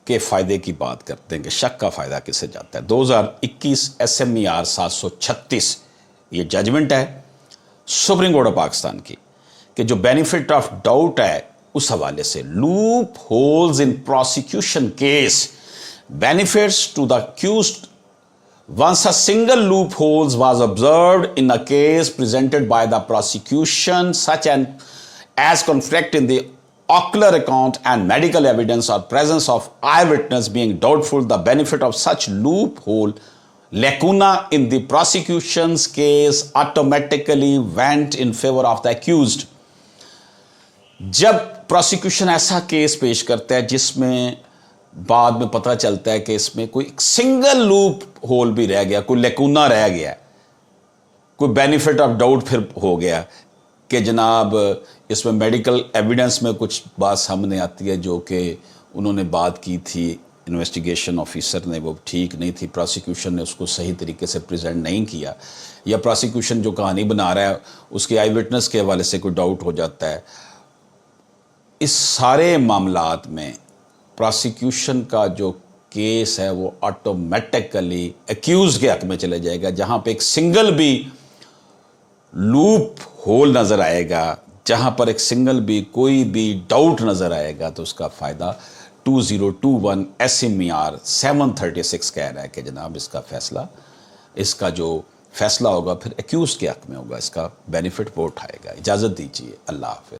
کے فائدے کی بات کرتے ہیں کہ شک کا فائدہ کسے جاتا ہے. 2021 SMER 736 یہ ججمنٹ ہے سپریم کورٹ آف پاکستان کی کہ جو بینیفٹ آف ڈاؤٹ ہے اس حوالے سے loopholes in prosecution case benefits to the accused once a single loophole was observed in a case presented by the prosecution such as conflict in the ocular account and medical evidence or presence of eyewitness being doubtful, the benefit of such loophole lacuna in the prosecution's case automatically went in favor of the accused. جب prosecution ایسا case پیش کرتا ہے جس میں بعد میں پتہ چلتا ہے کہ اس میں کوئی سنگل لوپ ہول بھی رہ گیا, کوئی لیکونا رہ گیا, کوئی بینیفٹ آف ڈاؤٹ پھر ہو گیا کہ جناب اس میں میڈیکل ایویڈنس میں کچھ بات سامنے آتی ہے جو کہ انہوں نے بات کی تھی انویسٹیگیشن آفیسر نے, وہ ٹھیک نہیں تھی, پروسیکیوشن نے اس کو صحیح طریقے سے پریزنٹ نہیں کیا, یا پروسیکیوشن جو کہانی بنا رہا ہے اس کے آئی وٹنس کے حوالے سے کوئی ڈاؤٹ ہو جاتا ہے. اس سارے معاملات میں پروسیکیوشن کا جو کیس ہے وہ آٹومیٹکلی ایکیوز کے حق میں چلے جائے گا. جہاں پہ ایک سنگل بھی لوپ ہول نظر آئے گا, جہاں پر ایک سنگل بھی کوئی بھی ڈاؤٹ نظر آئے گا, تو اس کا فائدہ 2021 SMER 736 کہہ رہا ہے کہ جناب اس کا فیصلہ, اس کا جو فیصلہ ہوگا پھر ایکیوز کے حق میں ہوگا, اس کا بینیفٹ وہ اٹھائے گا. اجازت دیجیے, اللہ حافظ.